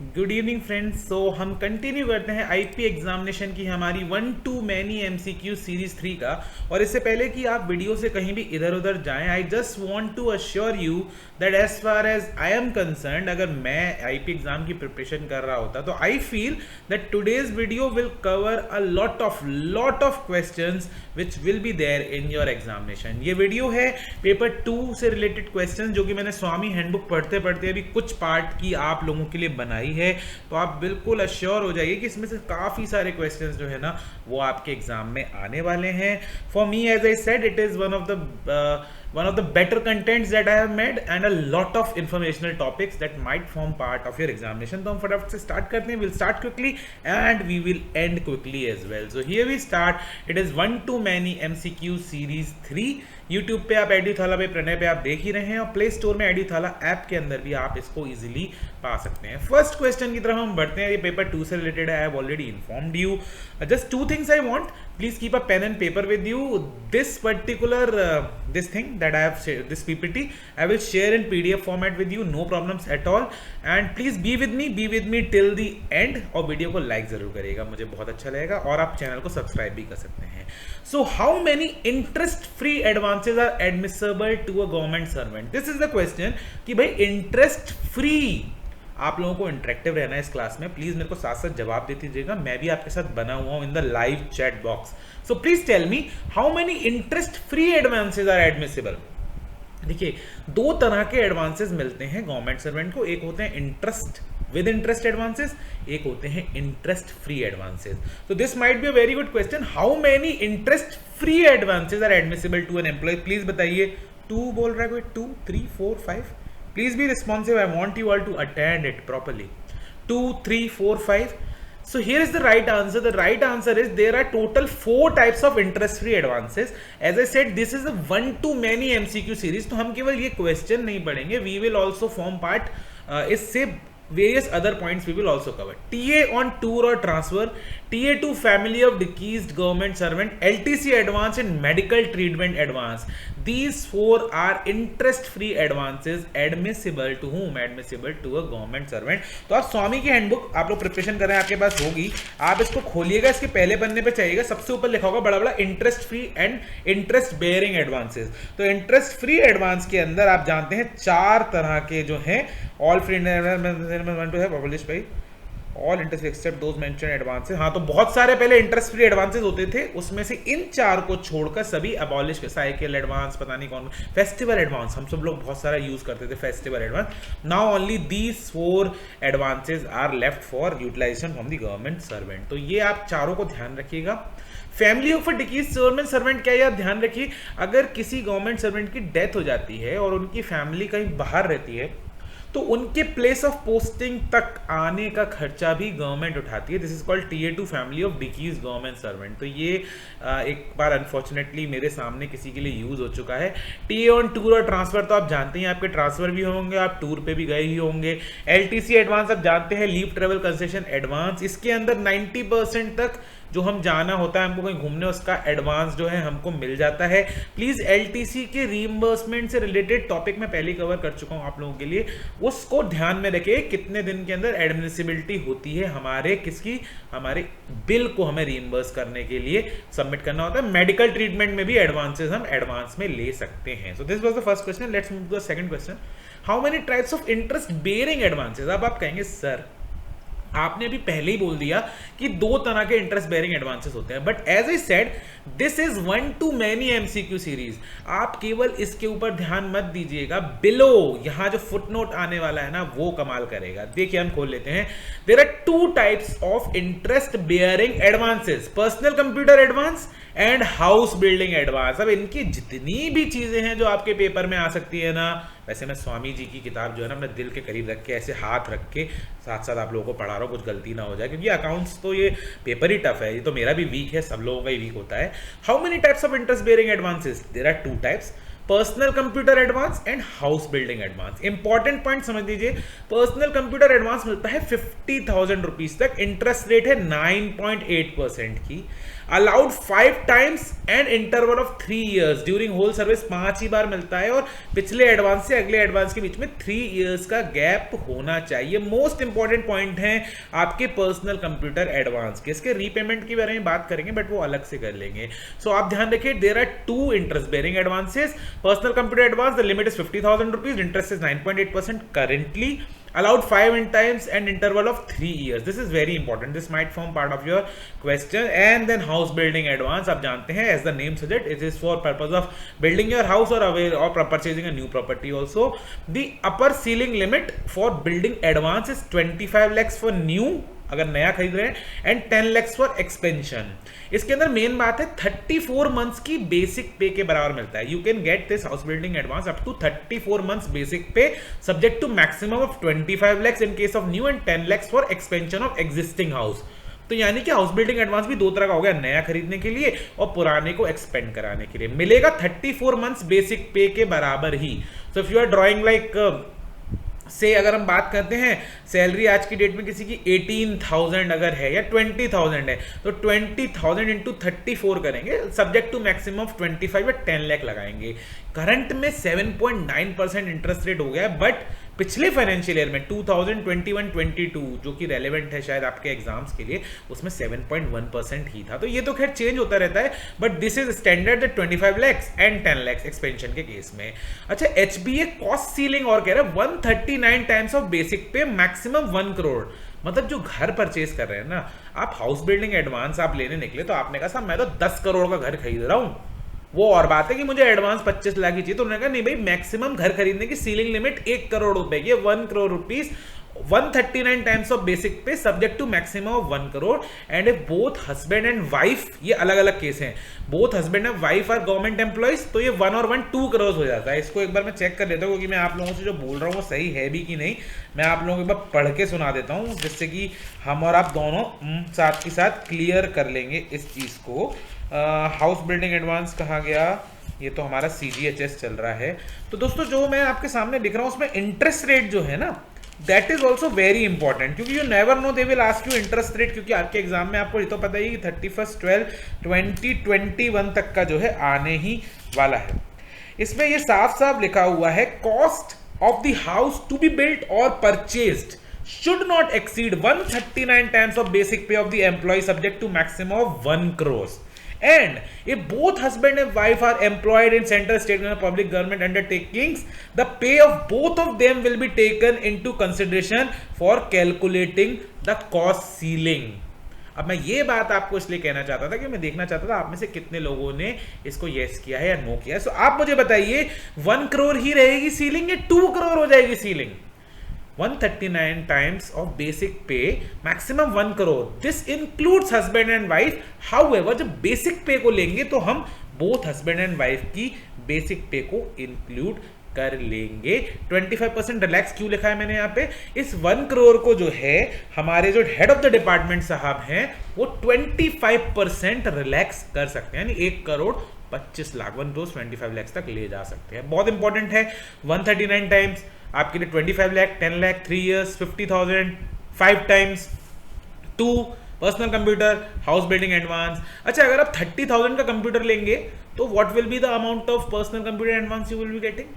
Good evening friends. सो हम continue करते हैं आईपी एग्जामिनेशन की हमारी one to many MCQ series 3 का। और इससे पहले कि आप वीडियो से कहीं भी इधर उधर जाएं, I just want to assure you that as far as I am concerned, अगर मैं आईपी एग्जाम की प्रिपरेशन कर रहा होता तो I feel that today's video will cover a lot of questions which will be there in your examination. ये video है paper 2 से रिलेटेड क्वेश्चन जो कि मैंने स्वामी हैंडबुक पढ़ते पढ़ते अभी कुछ पार्ट की आप लोगों के लिए बनाई है। तो आप बिल्कुल अश्योर हो जाइए कि इसमें से काफ़ी सारे क्वेश्चंस जो है ना वो आपके एग्जाम में आने वाले हैं। For me as I said it is one of the better contents that I have made and a lot of informational topics that might form part of your examination। तो हम फटाफट से स्टार्ट करते हैं। we'll start quickly and we will end quickly as well। so here we start। it is one to many MCQ series 3। YouTube पे आप एड्यूथाला पे प्रणय पे आप देख ही रहे हैं और प्ले स्टोर में एड्यूथाला ऐप के अंदर भी आप इसको इजीली पा सकते हैं। फर्स्ट क्वेश्चन की तरफ हम बढ़ते हैं। ये पेपर 2 से रिलेटेड है। I have already informed you. Just two things I want, please keep a pen and paper with you. This particular this thing that I have shared, this PPT I will share in PDF format with you, no problems at all। and please be with me till the end। और video को like जरूर करिएगा, मुझे बहुत अच्छा लगेगा। और आप चैनल को सब्सक्राइब भी कर सकते हैं। So how many interest free advances are admissible to a government servant? This is the question कि भाई इंटरेस्ट फ्री, आप लोगों को इंटरेक्टिव रहना है इस क्लास में। प्लीज मेरे को साथ साथ जवाब देते दीजिएगा, मैं भी आपके साथ बना हुआ हूं in the live chat box. So please tell me how many interest free advances are admissible. देखिए, दो तरह के एडवांसेस मिलते हैं गवर्नमेंट सर्वेंट को। एक होते हैं इंटरेस्ट विद इंटरेस्ट एडवांसेस, एक होते हैं इंटरेस्ट फ्री एडवांसेस। तो this might be a very good question, how many interest free advances are admissible to an employ. Please बताइए। 2 बोल रहा है कोई, 2 3 4 5। Please be responsive. I want you all to attend it properly। 2 3 4 5। So here is the right answer। The right answer is there are total 4 types of interest free advances। As I said, this is a one to many MCQ series। तो हम केवल ये question नहीं पढ़ेंगे, we will also form part इससे various other points we will also cover। TA on tour or transfer, TA to family of deceased government servant, LTC advance and medical treatment advance। These 4 are interest free advances admissible to whom? Admissible to a government servant। तो आप स्वामी की handbook आप लोग preparation कर रहे हैं, आपके पास होगी, आप इसको खोलिएगा, इसके पहले पन्ने पे चाहिएगा, सबसे ऊपर लिखा होगा बड़ा बड़ा interest free and interest bearing advances. तो इंटरेस्ट फ्री एडवांस के अंदर आप जानते हैं 4 तरह के जो हैं। All free publish by all interest except those mention advances. हाँ, तो बहुत सारे पहले इंटरेस्ट फ्री एडवांसेस होते थे, उसमें से इन 4 को छोड़कर सभी अबॉलिश के, साइकिल एडवांस, पता नहीं कौन, फेस्टिवल एडवांस, हम सब लोग बहुत सारा यूज करते थे festival advance. Now only these 4 advances are left for utilization from the government servant. तो ये आप चारों को ध्यान रखिएगा। Family of a deceased government servant, क्या ये आप ध्यान रखिए, अगर किसी गवर्नमेंट सर्वेंट की डेथ हो जाती है और उनकी फैमिली कहीं बाहर रहती है तो उनके प्लेस ऑफ पोस्टिंग तक आने का खर्चा भी गवर्नमेंट उठाती है। This is called TA to family of deceased government servant. तो ये एक बार अनफॉर्चुनेटली मेरे सामने किसी के लिए यूज हो चुका है। TA ऑन टूर और ट्रांसफर, तो आप जानते हैं आपके ट्रांसफर भी होंगे, आप टूर पे भी गए ही होंगे। LTC एडवांस आप जानते हैं, लीव ट्रेवल कंसेशन एडवांस, इसके अंदर 90% तक जो हम जाना होता है हमको कहीं घूमने, उसका एडवांस जो है हमको मिल जाता है। प्लीज LTC के रीइंबर्समेंट से रिलेटेड टॉपिक मैं पहले कवर कर चुका हूं आप लोगों के लिए, उसको ध्यान में रखिए कितने दिन के अंदर एडमिसिबिलिटी होती है हमारे किसकी, हमारे बिल को हमें रीइंबर्स करने के लिए सबमिट करना होता है। मेडिकल ट्रीटमेंट में भी एडवांसेस हम एडवांस में ले सकते हैं। So this was the first question. Let's move to the second question, how many types of interest bearing advances. अब आप कहेंगे सर आपने अभी पहले ही बोल दिया कि 2 तरह के इंटरेस्ट बेयरिंग एडवांसेस होते हैं, but as I said this is one to many MCQ series. आप केवल इसके ऊपर ध्यान मत दीजिएगा, बिलो यहां जो फुटनोट आने वाला है ना वो कमाल करेगा। देखिए हम खोल लेते हैं। There are 2 types of interest bearing advances, personal computer advance and house building advance. अब इनकी जितनी भी चीजें हैं जो आपके पेपर में आ सकती है ना, वैसे मैं स्वामी जी की किताब जो है ना अपने दिल के करीब रख के ऐसे हाथ रख के साथ साथ आप लोगों को पढ़ा रहा हूँ, कुछ गलती ना हो जाए, क्योंकि अकाउंट्स तो ये पेपर ही टफ है, ये तो मेरा भी वीक है, सब लोगों का ही वीक होता है। How many types of interest bearing advances? There are 2 types, personal computer advance and house building advance. Important point समझ लीजिए, पर्सनल कंप्यूटर एडवांस मिलता है 50,000 रुपीज तक, इंटरेस्ट रेट है 9.8% की। Allowed 5 times and interval of 3 years during whole service 5 ही बार मिलता है और पिछले एडवांस से अगले एडवांस के बीच में 3 इयर्स का गैप होना चाहिए। मोस्ट इंपॉर्टेंट पॉइंट है आपके पर्सनल कंप्यूटर एडवांस के। इसके रीपेमेंट के बारे में बात करेंगे बट वो अलग से कर लेंगे। सो आप ध्यान रखिए, there are 2 interest bearing advances. Personal computer advance the limit is 50,000 rupees, interest is 9.8% currently, allowed 5 in times and interval of 3 years. This is very important, this might form part of your question. And then house building advance, आप जानते हैं as the name suggests it is for purpose of building your house or purchasing a new property also. The upper ceiling limit for building advance is 25 lakhs for new अगर नया खरीद रहे हैं and 10 lakhs for expansion. इसके अंदर main बात है 34 months की बेसिक पे के बराबर मिलता है। You can get this house building advance up to 34 months basic pay subject to maximum of 25 lakhs in case of new and 10 lakhs for expansion of existing house. तो यानी कि house building advance भी 2 तरह का हो गया, नया खरीदने के लिए और पुराने को एक्सपेंड कराने के लिए। मिलेगा 34 मंथ्स बेसिक पे के बराबर ही। So if you are drawing like say अगर हम बात करते हैं सैलरी आज की डेट में किसी की 18,000 अगर है या 20,000 है तो 20,000 इंटू 34 करेंगे, सब्जेक्ट टू मैक्सिमम ऑफ 25 या 10 लाख लगाएंगे। करंट में 7.9% इंटरेस्ट रेट हो गया है, बट पिछले फाइनेंशियल ईयर में 2021-22 जो कि रेलेवेंट है शायद आपके एग्जाम्स के लिए, उसमें 7.1% ही था। तो ये तो खैर चेंज होता रहता है, but this is standard 25 lakhs and 10 lakhs expansion के केस में। अच्छा, एचबीए कॉस्ट सीलिंग और कह रहा है 139 टाइम्स ऑफ बेसिक पे मैक्सिमम 1 करोड़। मतलब जो घर परचेज कर रहे हैं ना आप, हाउस बिल्डिंग एडवांस आप लेने निकले तो आपने कहा साहब मैं तो 10 करोड़ का घर खरीद रहा हूं, वो और बात है कि मुझे एडवांस 25 लाख की चाहिए, तो उन्होंने कहा नहीं भाई मैक्सिमम घर खरीदने की सीलिंग लिमिट 1 करोड़ रुपए की, 1 crore rupees, 139 times of basic pay subject to maximum of 1 crore. And if both husband and wife, ये अलग अलग केस हैं, both husband and wife are government employees तो ये 1 और 1 2 करोड़ हो जाता है। इसको एक बार मैं चेक कर लेता हूँ क्योंकि मैं आप लोगों से जो बोल रहा हूँ वो सही है भी कि नहीं। मैं आप लोगों को एक बार पढ़ के सुना देता हूँ जिससे कि हम और आप दोनों साथ के साथ क्लियर कर लेंगे इस चीज को। हाउस बिल्डिंग एडवांस कहा गया, ये तो हमारा CGHS चल रहा है। तो दोस्तों जो मैं आपके सामने लिख रहा हूँ उसमें इंटरेस्ट रेट जो है ना, that is also very important, क्योंकि you never know they will ask you interest rate, क्योंकि आपके एग्जाम में आपको ये तो पता ही 31/12/2021 तक का जो है आने ही वाला है। इसमें ये साफ साफ लिखा हुआ है cost of the house to be built और purchased should not exceed 139 times of basic pay of the employee subject to maximum of 1 crore. And if both husband and wife are employed in central, state and public government undertakings, the pay of both of them will be taken into consideration for calculating the cost ceiling. अब मैं ये बात आपको इसलिए कहना चाहता था कि मैं देखना चाहता था आप में से कितने लोगों ने इसको यस किया है या नो किया है। सो आप मुझे बताइए 1 करोड़ ही रहेगी सीलिंग या 2 करोड़ हो जाएगी ceiling? 139 times of basic pay, maximum 1 crore. This includes husband and wife. However, जब basic pay को लेंगे तो हम both husband and wife की basic pay को include कर लेंगे। 25% रिलैक्स क्यों लिखा है मैंने यहाँ पे? इस 1 करोड़ को जो है हमारे जो हेड ऑफ द डिपार्टमेंट साहब हैं वो 25% रिलैक्स कर सकते हैं, यानी 1 करोड़ 25 लाख 1 crore 25 lakhs तक ले जा सकते हैं। बहुत इंपॉर्टेंट है। 139 टाइम्स आपके लिए 25 lakh, 10 lakh, 3 years, 50,000, 5 times 2 personal computer, house building advance. अच्छा, अगर आप 30,000 का कंप्यूटर लेंगे तो what will be the amount of personal computer advance you will be getting?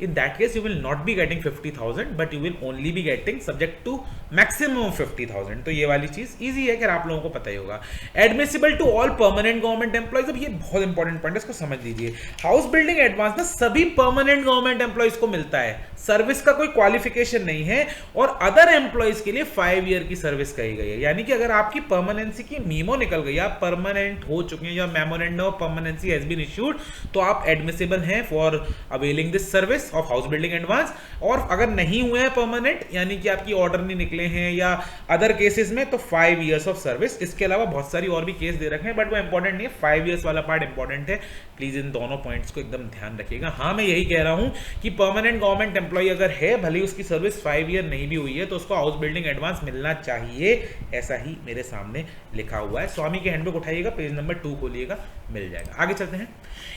In that case, you will not be getting 50,000, but you will only be getting subject to maximum of 50,000. तो ये वाली चीज easy है, खैर आप लोगों को पता ही होगा। Admissible to all permanent government employees, अब ये बहुत इंपॉर्टेंट पॉइंट है, इसको समझ लीजिए। हाउस बिल्डिंग एडवांस ना सभी परमानेंट गवर्नमेंट एम्प्लॉइज को मिलता है, सर्विस का कोई क्वालिफिकेशन नहीं है, और अदर एम्प्लॉइज के लिए 5 ईयर की सर्विस कही गई है। यानी कि अगर आपकी परमानेंसी की मीमो निकल गई, आप परमानेंट हो चुके हैं या memorandum of permanency has been issued, तो आप एडमिसिबल हैं for availing this service of house building advance. और अगर नहीं हुए हैं परमानेंट, यानी कि आपकी ऑर्डर नहीं निकले हैं या अदर केसेस में, तो 5 इयर्स ऑफ सर्विस। इसके अलावा बहुत सारी और भी केस दे रखे हैं, बट वो इंपॉर्टेंट नहीं है, 5 इयर्स वाला पार्ट इंपॉर्टेंट है। प्लीज इन दोनों पॉइंट्स को एकदम ध्यान रखिएगा। हाँ, मैं यही कह रहा हूं कि परमानेंट गवर्नमेंट एम्प्लॉय अगर है, भले उसकी सर्विस 5 ईयर नहीं भी हुई है, तो उसको हाउस बिल्डिंग एडवांस मिलना चाहिए, ऐसा ही मेरे सामने लिखा हुआ है। स्वामी के हैंडबुक उठाइएगा, पेज नंबर 2 खोलिएगा, मिल जाएगा। आगे चलते हैं।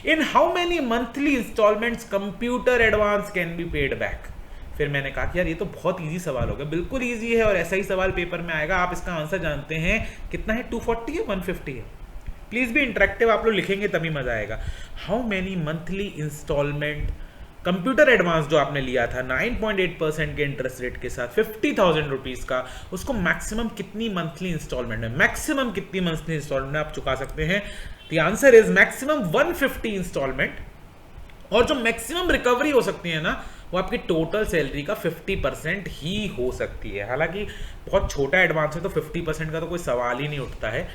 In how many monthly installments computer advance can be paid back? फिर मैंने कहा कि यार ये तो बहुत इजी सवाल हो गया, बिल्कुल इजी है और ऐसा ही सवाल पेपर में आएगा, आप इसका आंसर जानते हैं कितना है, 240 है 150 है। प्लीज भी इंटरेक्टिव आप लोग लिखेंगे तभी मजा आएगा। How many monthly installment, computer advance जो आपने लिया था 9.8% के इंटरेस्ट रेट के साथ 50,000 रुपीज का, उसको मैक्सिमम कितनी मंथली इंस्टॉलमेंट में, मैक्सिमम कितनी मंथली इंस्टॉलमेंट में आप चुका सकते हैं? The answer is maximum 150 installment. और जो मैक्सिमम रिकवरी हो सकती है ना, वो आपकी टोटल सैलरी का 50% ही हो सकती है। हालांकि बहुत छोटा एडवांस है तो 50% का तो कोई सवाल ही नहीं उठता है,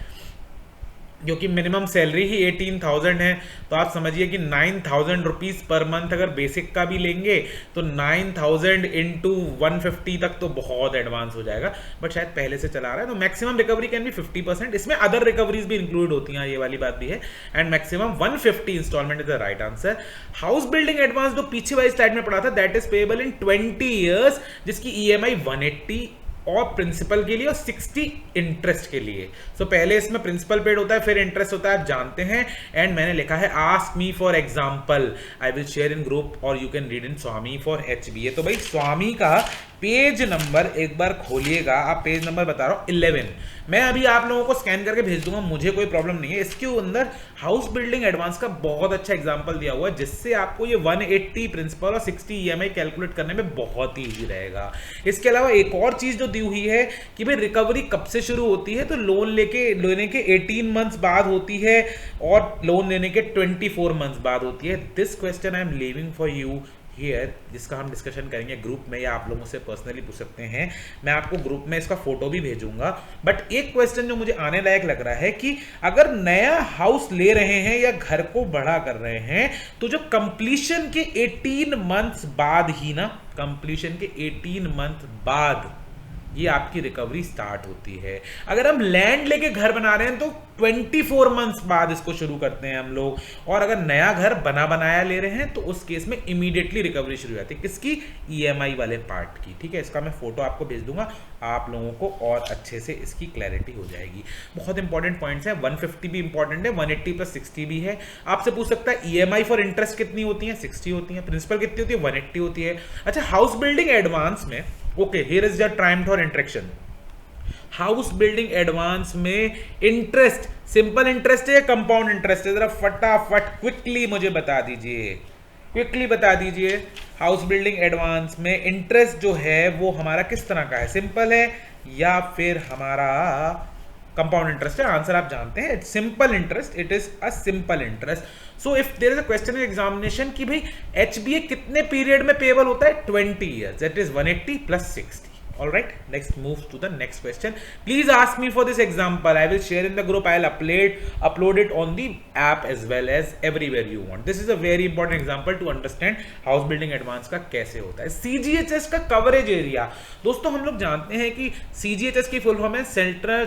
क्योंकि मिनिमम सैलरी ही 18,000 है। तो आप समझिए कि 9,000 रुपीज़ पर मंथ अगर बेसिक का भी लेंगे तो 9,000 इंटू 150 तक तो बहुत एडवांस हो जाएगा, बट शायद पहले से चला रहा है। तो मैक्सिमम रिकवरी कैन बी 50%, इसमें अदर रिकवरीज भी इंक्लूड होती हैं, ये वाली बात भी है। And maximum 150 installment is the right answer. House building advance जो पीछे वाली स्लाइड में पढ़ा था, that is payable in 20 years, जिसकी EMI 180 और प्रिंसिपल के लिए और 60 इंटरेस्ट के लिए। सो पहले इसमें प्रिंसिपल पेड होता है, फिर इंटरेस्ट होता है, आप जानते हैं। एंड मैंने लिखा है ask me for example, I will share in group और you can read in Swamy for HBA। तो भाई स्वामी का पेज नंबर एक बार खोलिएगा, आप पेज नंबर बता रहा हूँ 11, मैं अभी आप लोगों को स्कैन करके भेज दूंगा, मुझे कोई प्रॉब्लम नहीं है। इसके अंदर हाउस बिल्डिंग एडवांस का बहुत अच्छा एग्जांपल दिया हुआ है, जिससे आपको ये 180 प्रिंसिपल और 60 EMI कैलकुलेट करने में बहुत ही ईजी रहेगा। इसके अलावा एक और चीज जो दी हुई है कि भाई रिकवरी कब से शुरू होती है, तो लोन लेने के 18 मंथ्स बाद होती है और लोन लेने के 24 मंथ्स बाद होती है। This question I am leaving for you here, जिसका हम डिस्कशन करेंगे ग्रुप में, या आप लोग मुझसे पर्सनली पूछ सकते हैं, मैं आपको ग्रुप में इसका फोटो भी भेजूंगा। बट एक क्वेश्चन जो मुझे आने लायक लग रहा है कि अगर नया हाउस ले रहे हैं या घर को बड़ा कर रहे हैं, तो जो कंप्लीशन के 18 मंथ्स बाद ही ना, कंप्लीशन के 18 मंथ बाद ये आपकी रिकवरी स्टार्ट होती है। अगर हम लैंड लेके घर बना रहे हैं तो 24 मंथ्स बाद इसको शुरू करते हैं हम लोग, और अगर नया घर बना बनाया ले रहे हैं तो उस केस में इमीडिएटली रिकवरी शुरू हो जाती है। किसकी? EMI वाले पार्ट की। ठीक है, इसका मैं फोटो आपको भेज दूंगा, आप लोगों को और अच्छे से इसकी क्लैरिटी हो जाएगी। बहुत इंपॉर्टेंट पॉइंट्स है, 150 भी इंपॉर्टेंट है, 180 प्लस 60 भी है। आपसे पूछ सकता है EMI फॉर इंटरेस्ट कितनी होती है? 60 होती है। प्रिंसिपल कितनी होती है? 180 होती है। अच्छा, हाउस बिल्डिंग एडवांस में, okay here is the time for interaction. House building advance में इंटरेस्ट सिंपल इंटरेस्ट है या कंपाउंड इंटरेस्ट है? जरा फटाफट क्विकली मुझे बता दीजिए, क्विकली बता दीजिए। हाउस बिल्डिंग एडवांस में इंटरेस्ट जो है वो हमारा किस तरह का है? सिंपल है या फिर हमारा कंपाउंड इंटरेस्ट है? आंसर आप जानते हैं, it's simple interest, it is a simple interest. So if there is a question in examination कि भाई HBA कितने पीरियड में पेएबल होता है? 20 years, that is 180 plus 60। All right, next move to the next question. Please ask me for this example. I will share in the group. I'll upload it on the app as well as everywhere you want. This is a very important example to understand house building advance का कैसे होता है। CGHS का coverage area, दोस्तों हम लोग जानते हैं कि CGHS की फुल फॉर्म है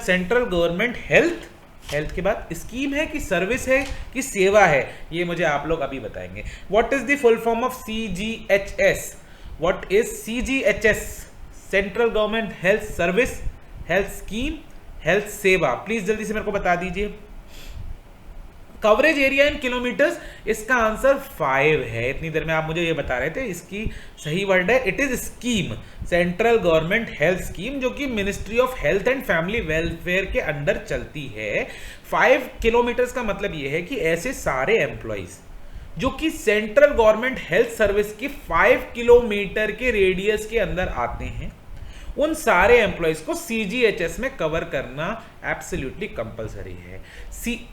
सेंट्रल गवर्नमेंट हेल्थ के बाद स्कीम है कि सर्विस है कि सेवा है, ये मुझे आप लोग अभी बताएंगे। What is the full form of CGHS? What is CGHS? Central government health service, health scheme, health सेवा। प्लीज जल्दी से मेरे को बता दीजिए। कवरेज एरिया इन किलोमीटर्स, इसका आंसर 5 है। इतनी देर में आप मुझे ये बता रहे थे, इसकी सही वर्ड है it is scheme, central government health scheme, जो कि ministry of health and family welfare के अंडर चलती है। 5 किलोमीटर्स का मतलब ये है कि ऐसे सारे एम्प्लॉइज जो कि सेंट्रल गवर्नमेंट हेल्थ सर्विस के 5 किलोमीटर के रेडियस के अंदर आते हैं, उन सारे एम्प्लॉइज को CGHS में कवर करना एब्सोल्युटली कंपलसरी है।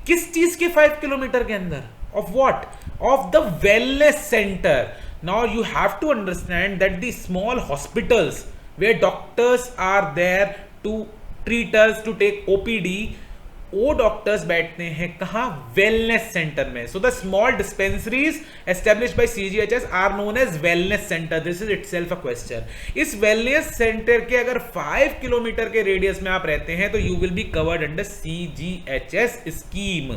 किस चीज के 5 किलोमीटर के अंदर? Of what? Of the wellness centre. Now you have to understand that the small hospitals where doctors are there to treat us, to take OPD, वो डॉक्टर्स बैठते हैं कहां? वेलनेस सेंटर में। So the small dispensaries established by CGHS are known as wellness centre. This is itself a question. इस wellness centre के अगर 5 kilometre के radius में आप रहते हैं तो you will be covered under CGHS scheme,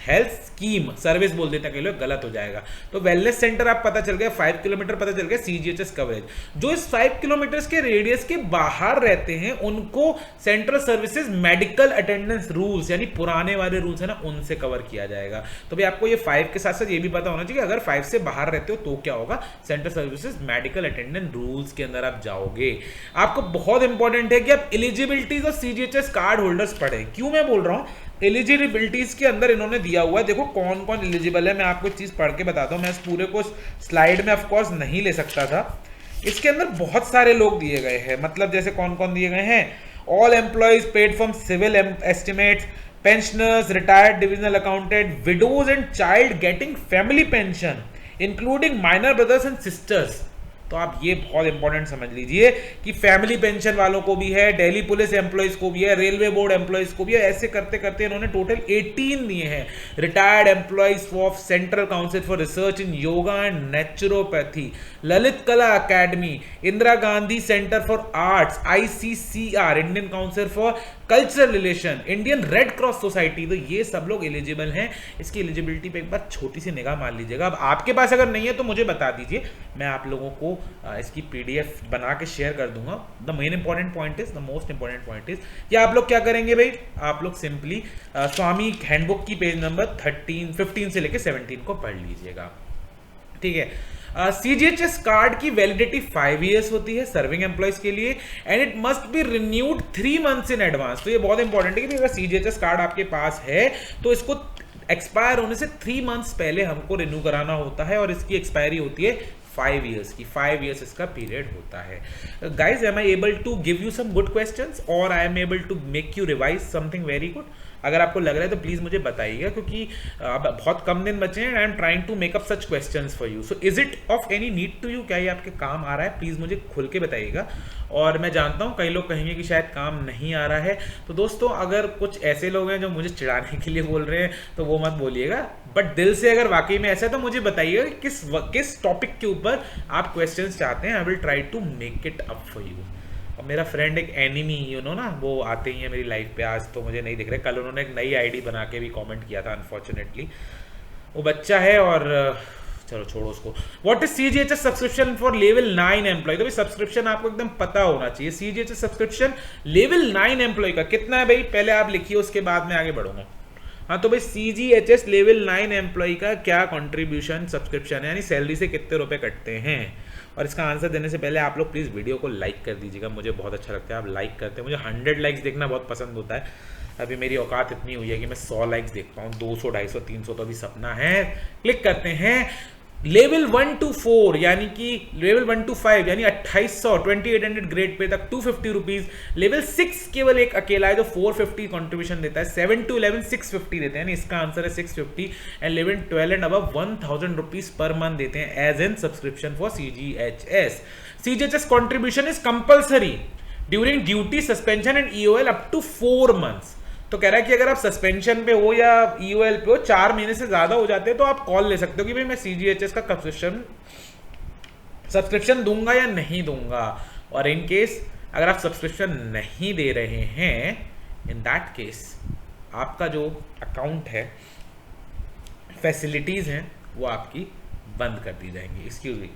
health scheme, service बोल देते हैं कई लोग, गलत हो जाएगा। तो वेलनेस सेंटर आप पता चल गया, 5 किलोमीटर पता चल गया सीजीएचएस कवरेज। जो इस 5 किलोमीटर के रेडियस के बाहर रहते हैं उनको central services medical attendance rules, यानी पुराने वाले रूल्स है ना, उनसे कवर किया जाएगा। तो भाई आपको ये 5 के साथ साथ ये भी पता होना चाहिए अगर 5 से बाहर रहते हो तो क्या होगा, central services medical attendance rules के अंदर आप जाओगे। आपको बहुत इंपॉर्टेंट है कि आप eligibilities of CGHS card holders पढ़े। क्यों मैं बोल रहा हूं, एलिजिबिलिटीज के अंदर इन्होंने दिया हुआ है, देखो कौन कौन एलिजिबल है। मैं आपको एक चीज पढ़ के बताता हूं, मैं इस पूरे को स्लाइड में ऑफ कोर्स नहीं ले सकता था। इसके अंदर बहुत सारे लोग दिए गए हैं, मतलब जैसे कौन कौन दिए गए हैं, all employees paid from civil estimates, pensioners, retired divisional accountant, widows and child getting family pension including minor brothers and sisters. तो आप ये बहुत इंपॉर्टेंट समझ लीजिए कि फैमिली पेंशन वालों को भी है, दिल्ली पुलिस एम्प्लॉइज को भी है, रेलवे बोर्ड एम्प्लॉइज को भी है। ऐसे करते करते इन्होंने टोटल 18 दिए हैं। Retired employees of Central Council for Research in Yoga and Naturopathy, Lalit Kala Akademi, Indira Gandhi Centre for Arts, ICCR Indian Council for Cultural Relation, Indian Red Cross Society. तो ये सब लोग एलिजिबल हैं। इसकी एलिजिबिलिटी पे एक बार छोटी सी निगाह मार लीजिएगा। अब आपके पास अगर नहीं है तो मुझे बता दीजिए, मैं आप लोगों को इसकी PDF बना के शेयर कर दूंगा। The main important point is, the most important point is कि आप लोग क्या करेंगे भाई, आप लोग सिंपली स्वामी हैंडबुक की पेज नंबर 15 से लेकर 17 को पढ़ लीजिएगा, ठीक है। सीजीएचएस कार्ड की वैलिडिटी 5 इयर्स होती है सर्विंग एम्प्लॉइज के लिए, and it must be renewed 3 months in advance. तो ये बहुत इंपॉर्टेंट है कि अगर सीजीएचएस कार्ड आपके पास है तो इसको एक्सपायर होने से 3 मंथ्स पहले हमको रिन्यू कराना होता है, और इसकी एक्सपायरी होती है 5 इयर्स की। 5 इयर्स इसका पीरियड होता है। Guys, am I able to give you some good questions और I am able to make you revise something very good? अगर आपको लग रहा है तो प्लीज मुझे बताइएगा, क्योंकि अब बहुत कम दिन बचे हैं। I am trying to make up such questions for you. So is it of any need to you? क्या ये आपके काम आ रहा है? प्लीज मुझे खुल के बताइएगा। और मैं जानता हूँ कई लोग कहेंगे कि शायद काम नहीं आ रहा है। तो दोस्तों, अगर कुछ ऐसे लोग हैं जो मुझे चिढ़ाने के लिए बोल रहे हैं तो वो मत बोलिएगा, बट दिल से अगर वाकई में ऐसा है तो मुझे बताइएगा किस टॉपिक के ऊपर आप क्वेश्चंस चाहते हैं। I will try to make it up for you. और मेरा फ्रेंड एक एनिमी ना, वो आते ही है मेरी लाइफ पे। आज तो मुझे नहीं दिख रहे, कल उन्होंने एक नई आईडी बना के भी कमेंट किया था। अनफॉर्चुनेटली वो बच्चा है, और चलो छोड़ो उसको। What is CGHS subscription for level 9 employ? तो भाई सब्सक्रिप्शन आपको एकदम पता होना चाहिए। सीजीएचएस सब्सक्रिप्शन लेवल 9 एम्प्लॉय का कितना है भाई, पहले आप लिखिए, उसके बाद में आगे बढ़ूंगा। हाँ, तो भाई सीजीएचएस लेवल 9 एम्प्लॉय का क्या कंट्रीब्यूशन सब्सक्रिप्शन है, यानी सैलरी से कितने रुपए कटते हैं? और इसका आंसर देने से पहले आप लोग प्लीज़ वीडियो को लाइक कर दीजिएगा। मुझे बहुत अच्छा लगता है आप लाइक करते हैं। मुझे 100 लाइक्स देखना बहुत पसंद होता है। अभी मेरी औकात इतनी हुई है कि मैं 100 लाइक्स देख पाऊँ। 200, 250, 300 तो अभी सपना है। क्लिक करते हैं। लेवल 1 to 4 यानी कि लेवल 1 to 5 यानी 2800 2800 ग्रेड पे तक 250 रुपीज। लेवल 6 केवल एक अकेला है जो 450 कंट्रीब्यूशन देता है। 7 to 11 650 देते हैं, इसका आंसर है 650। And 11 12 and above 1000 rupees per month देते हैं as an subscription for CGHS. CGHS contribution is compulsory during duty, suspension and EOL up to 4 months. तो कह रहा है कि अगर आप सस्पेंशन पे हो या ईओएल पे हो, 4 महीने से ज्यादा हो जाते हैं, तो आप कॉल ले सकते हो कि भाई मैं सीजीएचएस का सब्सक्रिप्शन दूंगा या नहीं दूंगा। और इन केस अगर आप सब्सक्रिप्शन नहीं दे रहे हैं, इन दैट केस आपका जो अकाउंट है, फैसिलिटीज हैं, वो आपकी बंद कर दी जाएंगी। Excuse me.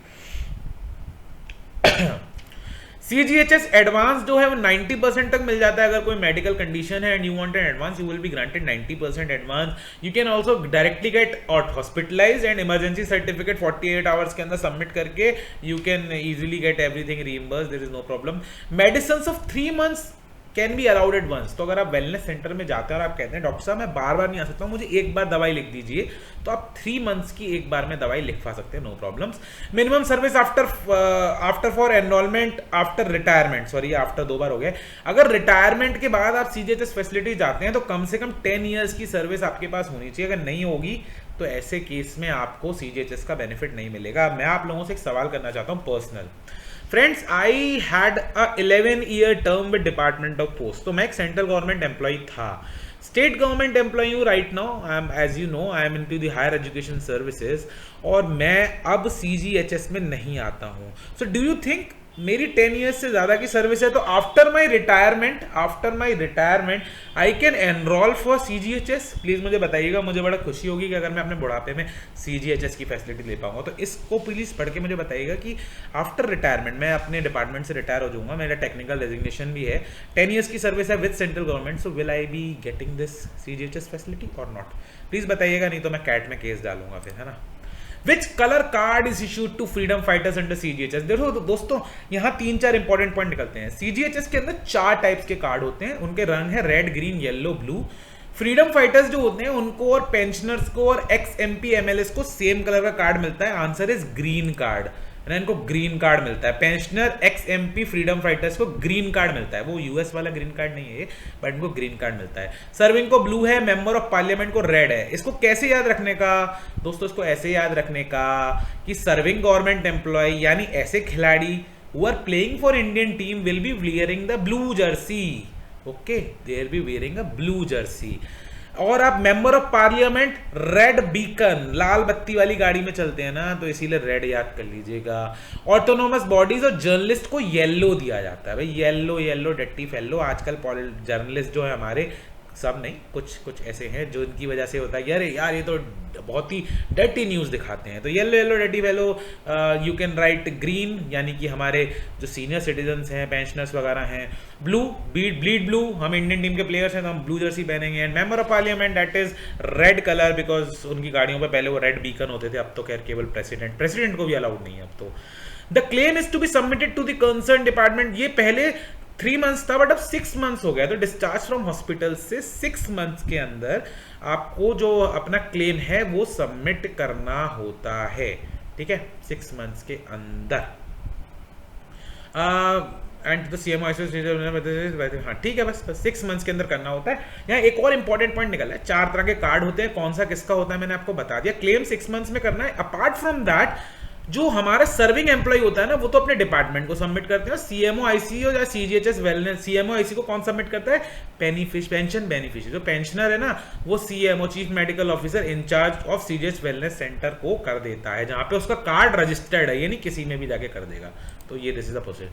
सीजीएचएस एडवांस जो है वो 90% तक मिल जाता है अगर कोई मेडिकल कंडीशन है and you want an advance, you will be granted 90% advance. You can also directly get hospitalised and emergency certificate 48 hours के अंदर सबमिट करके you can easily get everything reimbursed, there is no problem. Medicines of 3 months can be allowed at once. तो अगर आप wellness centre में जाते हैं और आप कहते हैं डॉक्टर साहब मैं बार बार नहीं आ सकता हूँ, मुझे एक बार दवाई लिख दीजिए, तो आप 3 मंथ्स की एक बार में दवाई लिखवा सकते हैं, no problems. Minimum service after for enrolment after retirement, sorry after 2 बार हो गया। अगर रिटायरमेंट के बाद आप सीजीएचएस फैसिलिटी जाते हैं तो कम से कम 10 ईयर्स की सर्विस आपके पास होनी चाहिए। अगर नहीं होगी तो ऐसे केस में आपको सीजीएचएस का बेनिफिट नहीं मिलेगा। मैं आप लोगों से एक सवाल करना चाहता हूँ personal. Friends, I had a 11-year term with department of post. तो मैं एक सेंट्रल गवर्नमेंट एम्प्लॉय था। स्टेट गवर्नमेंट एम्प्लॉय हूँ right now. I am, as you know, I am into the higher education services, और मैं अब CGHS में नहीं आता हूँ। सो डू यू थिंक मेरी 10 ईयर्स से ज़्यादा की सर्विस है, तो after my retirement I can enrol for CGHS। Please मुझे बताइएगा, मुझे बड़ा खुशी होगी कि अगर मैं अपने बुढ़ापे में CGHS की फैसिलिटी ले पाऊंगा। तो इसको प्लीज़ पढ़ के मुझे बताइएगा कि आफ्टर रिटायरमेंट मैं अपने डिपार्टमेंट से रिटायर हो जाऊंगा, मेरा टेक्निकल रेजिग्नेशन भी है, 10 ईयर्स की सर्विस है with central government, so will I be getting this CGHS facility और नॉट? प्लीज़ बताइएगा, नहीं तो मैं कैट में केस डालूंगा फिर, है ना। Which color card is issued to freedom fighters under CGHS? देखो दोस्तों, यहाँ 3-4 इंपॉर्टेंट पॉइंट निकलते हैं। CGHS के अंदर 4 टाइप्स के कार्ड होते हैं, उनके रंग है red, green, yellow, blue. Freedom fighters जो होते हैं उनको और पेंशनर्स को और XMP MLS को सेम कलर का कार्ड मिलता है, आंसर इज ग्रीन कार्ड, इनको ग्रीन कार्ड मिलता है। पेंशनर, XMP, फ्रीडम फाइटर्स को ग्रीन कार्ड मिलता है, वो US वाला ग्रीन कार्ड नहीं है बट इनको ग्रीन कार्ड मिलता है। सर्विंग को ब्लू है, मेंबर ऑफ पार्लियामेंट को रेड है। इसको कैसे याद रखने का दोस्तों? इसको ऐसे याद रखने का कि सर्विंग गवर्नमेंट एम्प्लॉय यानी ऐसे खिलाड़ी who are playing for Indian team will be wearing the blue jersey, okay, they will be wearing a blue jersey. और आप member of parliament red beacon, लाल बत्ती वाली गाड़ी में चलते हैं ना, तो इसीलिए रेड याद कर लीजिएगा। ऑटोनोमस बॉडीज और जर्नलिस्ट को येलो दिया जाता है, भाई येलो येलो डट्टी फेलो। आजकल जर्नलिस्ट जो है हमारे, सब नहीं, कुछ ऐसे हैं जो इनकी वजह से होता है कि अरे यार ये तो बहुत ही डर्टी न्यूज़ दिखाते हैं, तो yellow yellow dirty fellow. You can write green यानी कि हमारे जो सीनियर सिटीजन्स हैं, पेंशनर्स वगैरह हैं। ब्लू, ब्लीड ब्लू, हम इंडियन टीम के प्लेयर्स हैं तो हम ब्लू जर्सी पहनेंगे। And member of parliament that is red colour, because उनकी गाड़ियों पे पहले वो रेड बीकन होते थे, अब तो खैर केवल प्रेसिडेंट को भी अलाउड नहीं है अब तो। The claim is to be submitted to the concern department, ये पहले 3 मंथ्स था बट अब 6 मंथ्स हो गया, तो डिस्चार्ज फ्रॉम हॉस्पिटल से 6 मंथ्स के अंदर आपको जो अपना क्लेम है वो सबमिट करना होता है, ठीक है, 6 मंथ्स के अंदर। एंड द CMO, हाँ ठीक है, बस 6 मंथ्स के अंदर करना होता है। यहाँ एक और इंपॉर्टेंट पॉइंट निकला है, 4 तरह के कार्ड होते हैं, कौन सा किसका होता है मैंने आपको बता दिया। क्लेम 6 मंथ्स में करना है। अपार्ट फ्रॉम दैट जो हमारा सर्विंग एम्प्लॉय होता है ना, वो तो अपने डिपार्टमेंट को सबमिट करते हैं। CMO ICO या CGHS वेलनेस, CMO IC को कौन सबमिट करता है? पेंशन बेनिफिशियरी, जो पेंशनर है ना वो CMO chief medical officer incharge of CGHS wellness centre को कर देता है, जहां पे उसका कार्ड रजिस्टर्ड है, ये नहीं किसी में भी जाके कर देगा। तो ये this is the process.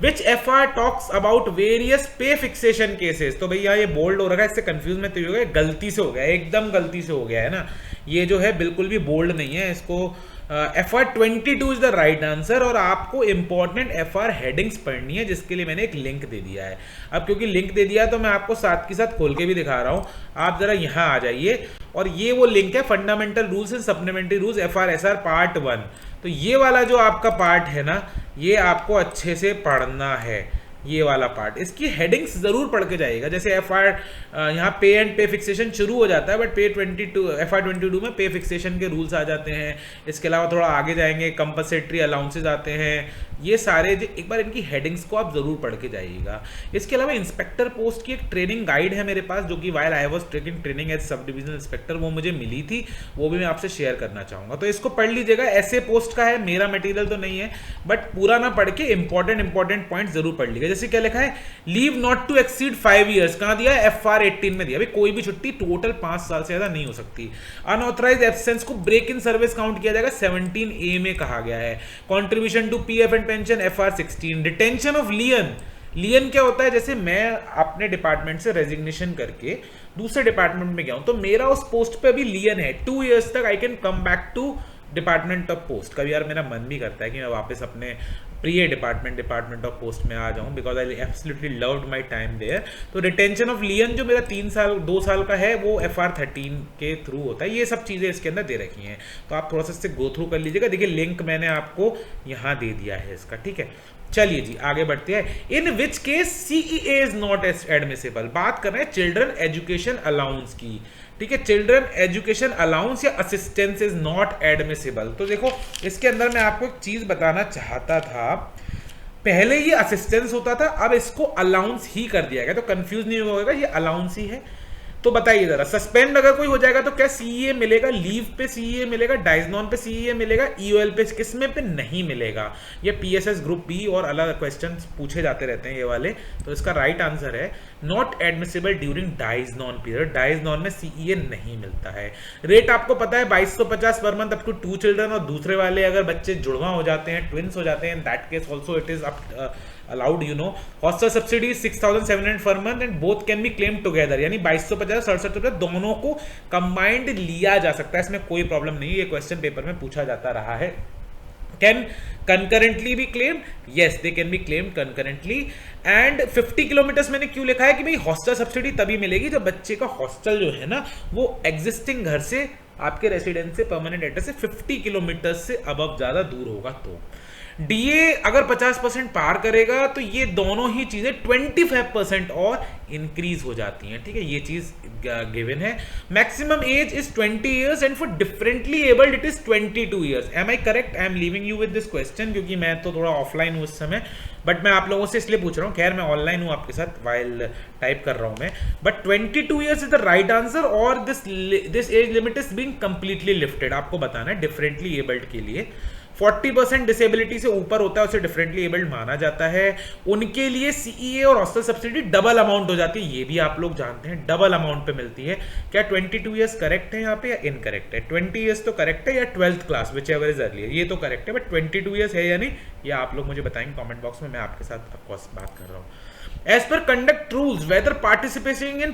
Which FR talks about various पे फिक्सेशन केसेस, तो भैया ये बोल्ड हो रखा है, इससे कंफ्यूज में तो हो गया, गलती से हो गया, एकदम गलती से हो गया है ना, ये जो है बिल्कुल भी बोल्ड नहीं है, इसको FR 22 is the right answer. और आपको इंपॉर्टेंट FR हेडिंग्स पढ़नी है, जिसके लिए मैंने एक लिंक दे दिया है। अब क्योंकि लिंक दे दिया तो मैं आपको साथ के साथ खोल के भी दिखा रहा हूं, आप जरा यहां आ जाइए, और ये वो लिंक है fundamental rules and supplementary rules FR/SR part 1। तो ये वाला जो आपका पार्ट है ना, ये आपको अच्छे से पढ़ना है, ये वाला पार्ट, इसकी हेडिंग्स जरूर पढ़ के जाइएगा। जैसे यहाँ पे एंड पे फिक्सेशन शुरू हो जाता है, बट FR 22 में पे फिक्सेशन के रूल्स आ जाते हैं। इसके अलावा थोड़ा आगे जाएंगे, कंपनसेटरी अलाउंसेज आते हैं, ये सारे एक बार इनकी हेडिंग्स को आप जरूर पढ़ के जाइएगा। इसके अलावा इंस्पेक्टर पोस्ट की एक ट्रेनिंग गाइड है मेरे पास, जो कि while I was taking training as sub divisional inspector, वो मुझे मिली थी, वो भी मैं आपसे शेयर करना चाहूंगा, तो इसको पढ़ लीजिएगा। ऐसे पोस्ट का है, मेरा मटेरियल तो नहीं है, बट पूरा ना पढ़ के इंपॉर्टेंट पॉइंट जरूर पढ़ लीजिएगा। जैसे क्या लिखा है, leave not to exceed 5 years, कहां दिया है? FR 18 में दिया। कोई भी छुट्टी टोटल 5 साल से ज्यादा नहीं हो सकती। अनऑथराइज्ड एब्सेंस को ब्रेक इन सर्विस काउंट किया जाएगा, 17A में कहा गया है। Contribution to PF and pension FR 16। Detention of lien क्या होता है? जैसे मैं अपने डिपार्टमेंट से रेजिग्नेशन करके दूसरे डिपार्टमेंट में गया हूं, तो मेरा उस पोस्ट पे भी लियन है, 2 ईयर्स तक I can come back to department of post. कभी यार मेरा मन भी करता है कि मैं वापस अपने प्रिय डिपार्टमेंट ऑफ पोस्ट में आ जाऊं, because I absolutely loved my time there. तो रिटेंशन ऑफ लियन जो मेरा 2 साल का है, वो FR 13 के थ्रू होता है। ये सब चीजें इसके अंदर दे रखी हैं, तो आप थोड़ा सा इससे गो थ्रू कर लीजिएगा। देखिए लिंक मैंने आपको यहाँ दे दिया है इसका, ठीक है। चलिए जी आगे बढ़ते हैं। In which case CEA is not admissible, बात कर रहे हैं चिल्ड्रन एजुकेशन अलाउंस की, ठीक है। चिल्ड्रन एजुकेशन अलाउंस या असिस्टेंस इज नॉट एडमिसिबल। तो देखो इसके अंदर मैं आपको एक चीज बताना चाहता था, पहले ये असिस्टेंस होता था, अब इसको अलाउंस ही कर दिया गया, तो कंफ्यूज नहीं होगा, ये अलाउंस ही है। तो तो बताइए जरा, सस्पेंड अगर कोई हो जाएगा तो क्या सीईए मिलेगा, लीव पे सीईए मिलेगा, डाइजनॉन पे सीईए मिलेगा, ईओएल पे किसमें पे नहीं मिलेगा? ये पीएसएस ग्रुप बी और अलग क्वेश्चंस पूछे जाते रहते हैं ये वाले। तो इसका राइट आंसर है नॉट एडमिसिबल ड्यूरिंग डाइजनॉन पीरियड, डाइजनॉन में सीईए नहीं मिलता है। रेट आपको पता है 2250 per month up to 2 children, और दूसरे वाले अगर बच्चे जुड़वा हो जाते हैं, ट्विंस हो जाते हैं, in that case also it is allowed, you know. Hostel subsidy is 6,700 per month and both can be claimed together, यानी 2250 6750 दोनों को कंबाइंड लिया जा सकता है, इसमें कोई प्रॉब्लम नहीं है। ये क्वेश्चन पेपर में पूछा जाता रहा है। Can concurrently be claimed? Yes, they can be claimed concurrently. And 50 kilometres मैंने क्यों लिखा है कि भाई हॉस्टल सब्सिडी तभी मिलेगी जब बच्चे का हॉस्टल जो है ना वो एग्जिस्टिंग घर से, आपके रेसिडेंस से, परमानेंट एड्रेस से 50 किलोमीटर से अबव ज्यादा दूर होगा। तो डीए अगर 50% पार करेगा तो ये दोनों ही चीजें 25% और इंक्रीज हो जाती हैं, ठीक है, ये चीज गिवन है। Maximum age is 20 years and for differently abled it is 22 years. Am I correct? I am leaving you with this question, क्योंकि मैं तो थोड़ा ऑफलाइन हूँ इस समय, बट मैं आप लोगों से इसलिए पूछ रहा हूँ, खैर मैं ऑनलाइन हूँ आपके साथ वाइल टाइप कर रहा हूँ मैं, but 22 years is the right answer और this age limit is being completely lifted. आपको बताना है डिफरेंटली एबल्ड के लिए 40% डिसेबिलिटी से ऊपर होता है उसे डिफरेंटली एबल्ड माना जाता है। उनके लिए सीईए और हॉस्टल सब्सिडी डबल अमाउंट हो जाती है, ये भी आप लोग जानते हैं, डबल अमाउंट पे मिलती है। क्या 22 इयर्स करेक्ट है यहाँ पे या इनकरेक्ट है? 20 इयर्स तो करेक्ट है, या 12th class which ever is earlier, ये तो करेक्ट है, बट 22 इयर्स है या नहीं ये आप लोग मुझे बताएंगे कमेंट बॉक्स में, मैं आपके साथ ऑफकोर्स बात कर रहा हूँ। As per conduct rules, whether participating in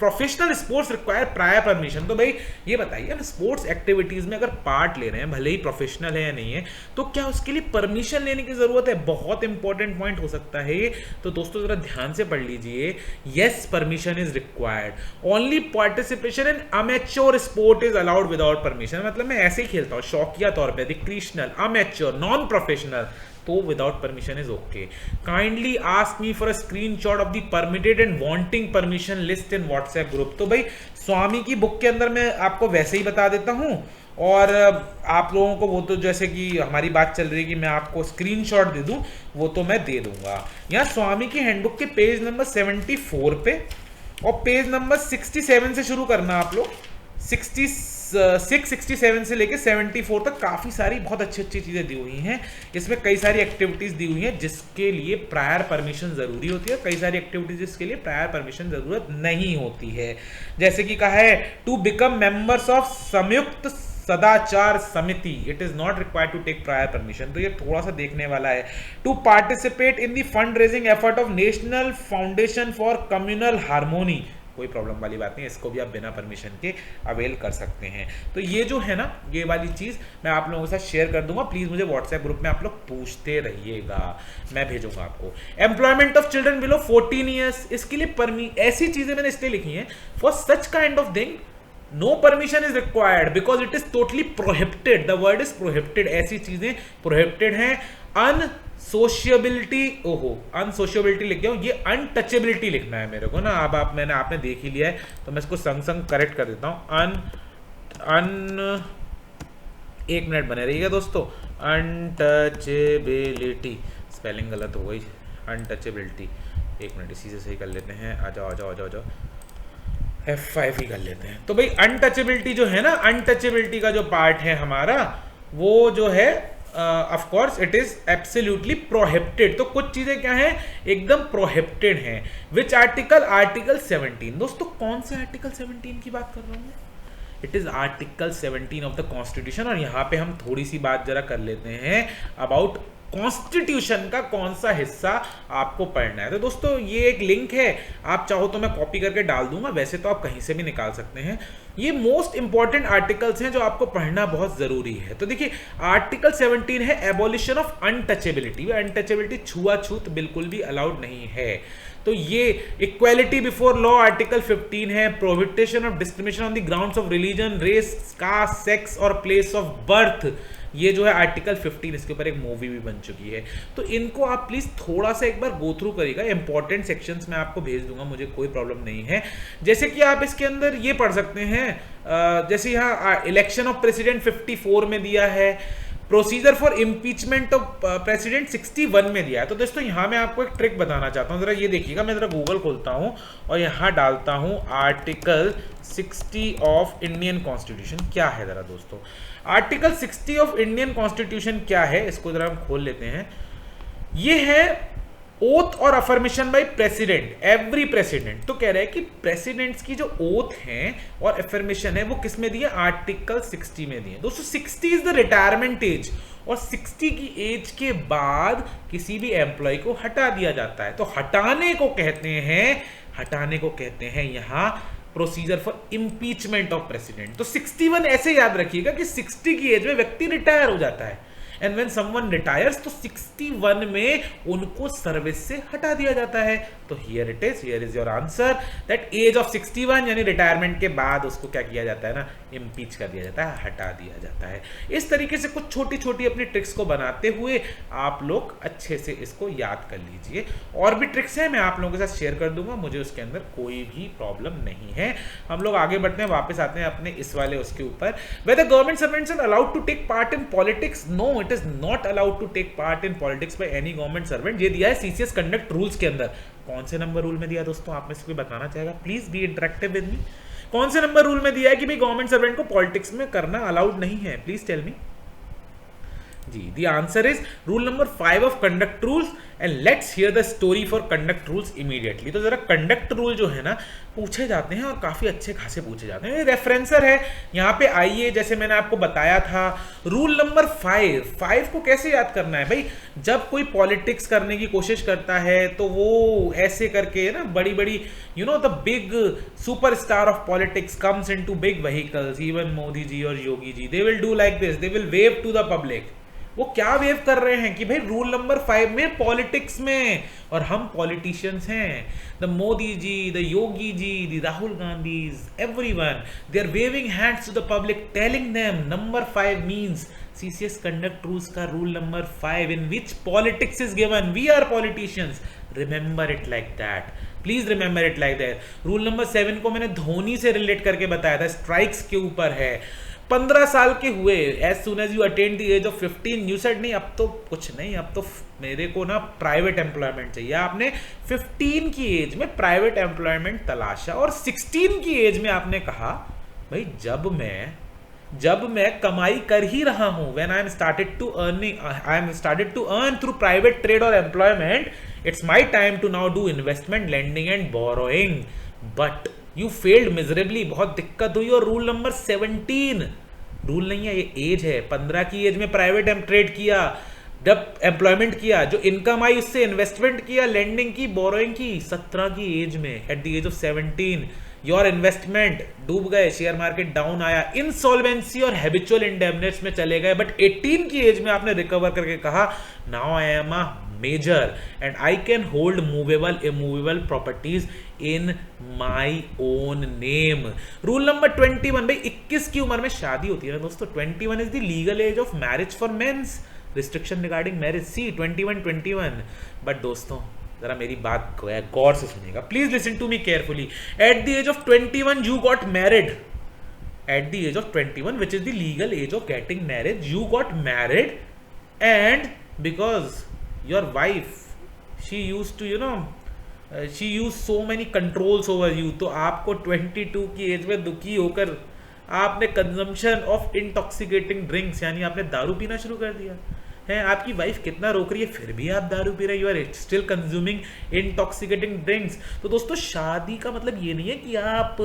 professional sports require prior permission। तो भाई ये बताइए, हम स्पोर्ट्स एक्टिविटीज में अगर पार्ट ले रहे हैं, भले ही प्रोफेशनल है या नहीं है, तो क्या उसके लिए परमिशन लेने की जरूरत है? बहुत इंपॉर्टेंट पॉइंट हो सकता है ये, तो दोस्तों जरा ध्यान से पढ़ लीजिए। Yes, permission is required. Only participation in amateur sport is allowed without permission. मतलब मैं ऐसे ही खेलता हूँ शौकिया तौर पर, रिक्रिएशनल, अमेच्योर, नॉन प्रोफेशनल, तो without permission is okay. Kindly ask me for a screenshot of the permitted and wanting permission list in WhatsApp group. तो भाई स्वामी की बुक के अंदर मैं आपको वैसे ही बता देता हूं, और आप लोगों को वो तो जैसे कि हमारी बात चल रही है कि मैं आपको स्क्रीनशॉट दे दूं, वो तो मैं दे दूंगा। यहाँ स्वामी की हैंडबुक के पेज नंबर 74 पे और पेज नंबर 67 से शुरू करना आप लोग, 67 से लेके 74 तक काफी सारी बहुत अच्छी अच्छी चीजें दी हुई हैं। इसमें कई सारी एक्टिविटीज दी हुई हैं जिसके लिए प्रायर परमिशन जरूरी होती है, कई सारी एक्टिविटीज जिसके लिए प्रायर परमिशन जरूरत नहीं होती है। जैसे कि कहा है to become members of Sanyukt Sadachar Samiti, it is not required to take prior permission. तो ये थोड़ा सा देखने वाला है। To participate in the fund raising effort of national foundation for communal harmony, कोई प्रॉब्लम वाली बात नहीं, इसको भी आप बिना परमिशन के अवेल कर सकते हैं। तो ये जो है ना, ये वाली चीज मैं आप लोगों के साथ शेयर कर दूंगा। प्लीज मुझे व्हाट्सएप ग्रुप में आप लोग पूछते रहिएगा, मैं भेजूंगा आपको। Employment of children below 14 years, इसके लिए ऐसी चीजें मैंने इसलिए लिखी हैं, for such kind of thing no permission is required because it is totally prohibited. The word is prohibited, ऐसी चीजें प्रोहिबिटेड हैं। अनसोशियबिलिटी, ओहो अनसोशियबिलिटी लिख गया हूं, ये अनटचेबिलिटी लिखना है मेरे को ना। अब आपने देख ही लिया है तो मैं इसको संग संग करेक्ट कर देता हूं। एक मिनट बने रहिएगा दोस्तों। अनटचेबिलिटी, स्पेलिंग गलत हो गई, अनटचेबिलिटी। एक मिनट इसी से सही कर लेते हैं। आ जाओ F5 ही कर लेते हैं। तो भाई अनटचेबिलिटी जो है ना, अनटचेबिलिटी का जो पार्ट है हमारा, वो जो है of course it is absolutely prohibited. तो कुछ चीजें क्या हैं, एकदम प्रोहिबिटेड हैं। Which article? आर्टिकल 17। दोस्तों कौन से आर्टिकल 17 की बात कर रहा हूं मैं? It is article 17 of the constitution. और यहां पे हम थोड़ी सी बात जरा कर लेते हैं अबाउट कॉन्स्टिट्यूशन का कौन सा हिस्सा आपको पढ़ना है। तो दोस्तों ये एक लिंक है, आप चाहो तो मैं कॉपी करके डाल दूंगा, वैसे तो आप कहीं से भी निकाल सकते हैं। ये मोस्ट इंपॉर्टेंट आर्टिकल्स हैं जो आपको पढ़ना बहुत जरूरी है। तो देखिए आर्टिकल 17 है एबॉलिशन ऑफ अनटचेबिलिटी। अनटचेबिलिटी, छुआछूत बिल्कुल भी अलाउड नहीं है। तो ये इक्वालिटी बिफोर लॉ आर्टिकल 15 है। Prohibition of discrimination on the grounds of religion, race, caste, sex और प्लेस ऑफ बर्थ, ये जो है आर्टिकल 15, इसके ऊपर एक मूवी भी बन चुकी है। तो इनको आप प्लीज थोड़ा सा एक बार गो थ्रू करिएगा। इंपॉर्टेंट सेक्शंस में आपको भेज दूंगा, मुझे कोई प्रॉब्लम नहीं है। जैसे कि आप इसके अंदर ये पढ़ सकते हैं, जैसे यहाँ इलेक्शन ऑफ प्रेसिडेंट 54 में दिया है। Procedure for impeachment of president 61 में दिया है। तो दोस्तों यहाँ मैं आपको एक ट्रिक बताना चाहता हूँ, जरा ये देखिएगा, मैं जरा गूगल खोलता हूँ और यहाँ डालता हूँ आर्टिकल 60 ऑफ इंडियन कॉन्स्टिट्यूशन क्या है। जरा दोस्तों आर्टिकल 60 ऑफ इंडियन कॉन्स्टिट्यूशन क्या है, इसको जरा हम खोल लेते हैं। ये है ओथ और affirmation by president, every president. तो कह रहा है कि प्रेसिडेंट्स की जो ओथ है और अफर्मेशन है वो किस में दिया, आर्टिकल 60 में दिए। दोस्तों 60 इज द रिटायरमेंट एज, और 60 की एज के बाद किसी भी एम्प्लॉय को हटा दिया जाता है। तो हटाने को कहते हैं यहां procedure for impeachment of president. तो 61 ऐसे याद रखिएगा कि 60 की एज में व्यक्ति रिटायर हो जाता है, एंड व्हेन समवन रिटायर्स तो 61 में उनको सर्विस से हटा दिया जाता है। तो here is your answer, that age of 61 यानी रिटायरमेंट के बाद उसको क्या किया जाता है ना, इम्पीच कर दिया जाता है, हटा दिया जाता है। इस तरीके से कुछ छोटी छोटी अपनी ट्रिक्स को बनाते हुए आप लोग अच्छे से इसको याद कर लीजिए। और भी ट्रिक्स है, मैं आप लोगों के साथ शेयर कर दूंगा, मुझे उसके अंदर कोई भी प्रॉब्लम नहीं है। हम लोग आगे बढ़ते हैं, वापस आते हैं अपने इस वाले उसके ऊपर। Whether government servants are allowed to take part in politics, no it is not allowed to take part in politics by any government servant. ये दिया है सीसीएस कंडक्ट रूल्स के अंदर। कौन से नंबर रूल में दिया दोस्तों, आप में से कोई बताना चाहेगा? Please be interactive with me. कौन से नंबर रूल में दिया है कि भाई गवर्नमेंट सर्वेंट को पॉलिटिक्स में करना अलाउड नहीं है? प्लीज टेल मी जी। The answer is rule number 5 of conduct rules, and let's hear the story for conduct rules immediately. तो जरा कंडक्ट रूल जो है ना पूछे जाते हैं और काफी अच्छे खासे पूछे जाते हैं। रेफरेंसर है यहाँ पे, आइए जैसे मैंने आपको बताया था रूल नंबर 5 को कैसे याद करना है भाई। जब कोई पॉलिटिक्स करने की कोशिश करता है तो वो ऐसे करके ना बड़ी बड़ी the big superstar of politics comes into big vehicles, even Modi ji और Yogi ji, they will do like this, they will wave to the public. वो क्या वेव कर रहे हैं कि भाई रूल नंबर 5 में पॉलिटिक्स में, और हम पॉलिटिशियंस हैं, the Modi ji, the Yogi ji, the Rahul Gandhi, everyone, they are waving hands to the public telling them number 5 means CCS conduct rules का rule number 5 in which politics is given, we are politicians, remember it like that, please remember it like that. Rule number 7 को मैंने धोनी से relate करके बताया था, strikes के ऊपर है। 15 साल के हुए, as soon as you attend the age of 15 you said नहीं अब तो कुछ नहीं, अब तो मेरे को ना प्राइवेट एम्प्लॉयमेंट चाहिए। आपने 15 की एज में प्राइवेट एम्प्लॉयमेंट तलाशा, और 16 की एज में आपने कहा भाई जब मैं कमाई कर ही रहा हूं, when I am started to earn through private trade और employment, it's my time to now do investment, lending and borrowing, but you failed miserably, बहुत दिक्कत हुई। और रूल नंबर 17, रूल नहीं है ये एज है, 15 की एज में प्राइवेट ट्रेड किया, जब एम्प्लॉयमेंट किया, जो इनकम आई उससे इन्वेस्टमेंट किया, लेंडिंग की, बोरोइंग की, 17 की एज में, at the age of 17 your investment डूब गए, शेयर मार्केट डाउन आया, इंसॉल्वेंसी और हैबिचुअल इंडेमनेस में चले गए, बट 18 की एज में आपने रिकवर करके कहा now I am a major and I can hold movable immovable properties in my own name. Rule number 21, भाई 21 की उम्र में शादी होती है ना दोस्तों, 21 is the legal age of marriage for mens, restriction regarding marriage, see 21। But दोस्तों जरा मेरी बात गौर से सुनिएगा, please listen to me carefully. At the age of 21 you got married, at the age of 21 which is the legal age of getting marriage, you got married, and because your wife she used to she use so many controls over you, तो आपको 22 की age में दुखी होकर आपने consumption of intoxicating drinks यानी आपने दारू पीना शुरू कर दिया है। आपकी वाइफ कितना रोक रही है फिर भी आप दारू पी रहे, you are still consuming intoxicating drinks. तो दोस्तों शादी का मतलब ये नहीं है कि आप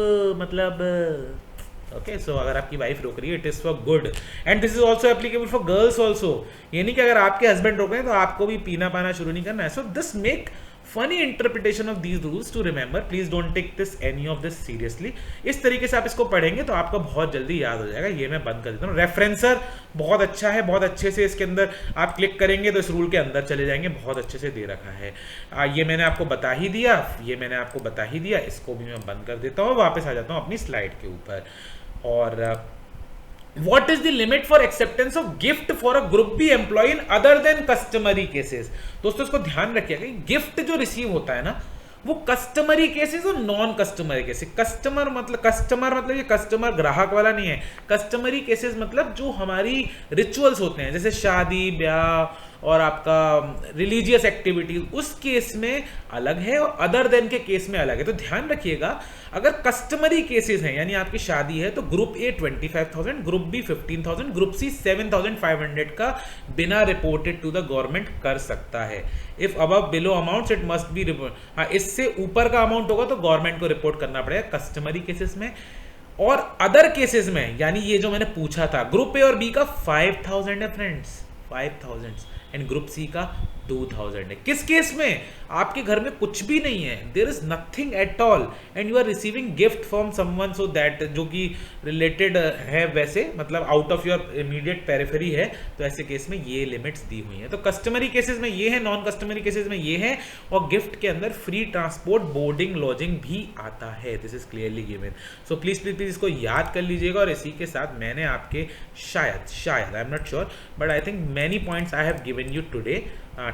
ओके सो अगर आपकी वाइफ रोक रही है it is for good, and this is also applicable for girls also. ये नहीं कि अगर आपके हस्बैंड रोक रहे हैं तो आपको भी पीना पाना शुरू नहीं करना है। So this make funny interpretation of these rules to remember, please don't take this any of this seriously. इस तरीके से आप इसको पढ़ेंगे तो आपको बहुत जल्दी याद हो जाएगा। ये मैं बंद कर देता हूँ। रेफरेंसर बहुत अच्छा है, बहुत अच्छे से इसके अंदर आप क्लिक करेंगे तो इस रूल के अंदर चले जाएंगे, बहुत अच्छे से दे रखा है। ये मैंने आपको बता ही दिया, इसको भी मैं बंद कर देता हूँ, वापस आ जाता हूँ अपनी स्लाइड के ऊपर। और what is the limit for acceptance of gift for a group B employee in other than customary cases? दोस्तों इसको ध्यान रखिएगा, गिफ्ट जो रिसीव होता है ना वो कस्टमरी केसेस और नॉन कस्टमरी केसेस। कस्टमर मतलब ये कस्टमर ग्राहक वाला नहीं है। कस्टमरी केसेस मतलब जो हमारी रिचुअल्स होते हैं, जैसे शादी ब्याह और आपका रिलीजियस एक्टिविटीज, उस केस में अलग है और अदर देन के केस में अलग है। तो ध्यान रखिएगा, अगर कस्टमरी केसेस हैं यानी आपकी शादी है तो group A 25,000, group B 15,000, group C 7,500 का बिना रिपोर्टेड टू द गवर्नमेंट कर सकता है। If above below amounts it must be report, हाँ इससे ऊपर का अमाउंट होगा तो गवर्नमेंट को रिपोर्ट करना पड़ेगा कस्टमरी केसेस में। और अदर केसेस में यानी ये जो मैंने पूछा था, ग्रुप ए और बी का 5,000 है फ्रेंड्स, 5,000 एंड ग्रुप सी का 2,000 है। किस केस में? आपके घर में कुछ भी नहीं है, there is nothing at all and you are receiving gift from someone, so that जो कि रिलेटेड है वैसे, मतलब out of your immediate periphery है, तो ऐसे केस में ये लिमिट्स दी हुई हैं। तो कस्टमरी केसेस में ये है, नॉन कस्टमरी केसेस में ये है, और गिफ्ट के अंदर फ्री ट्रांसपोर्ट, बोर्डिंग, लॉजिंग भी आता है। This is clearly given. So please please please इसको याद कर लीजिएगा। और इसी के साथ मैंने आपके शायद I am not sure but I think many points I have given you today,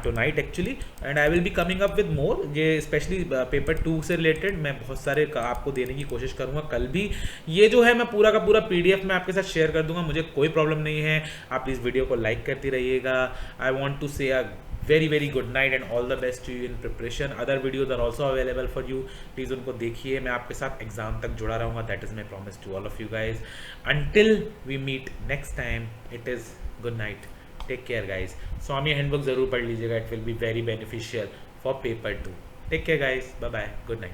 tonight actually, and I will be coming up with more, ये स्पेशली पेपर 2 से रिलेटेड मैं बहुत सारे आपको देने की कोशिश करूँगा कल भी। ये जो है मैं पूरा का पूरा PDF में आपके साथ शेयर कर दूंगा, मुझे कोई प्रॉब्लम नहीं है। आप इस वीडियो को लाइक करती रहिएगा। आई वॉन्ट टू से अ very good night and all the best to you in preparation. Other videos are also available for you, please उनको देखिए। मैं आपके साथ एग्जाम तक जुड़ा रहूँगा, that is my promise to all of you guys. Until we meet next time, it is good night. Take care guys. Swami handbook जरूर पढ़ लीजिएगा, it will be very beneficial for paper 2। Take care guys, bye bye, good night.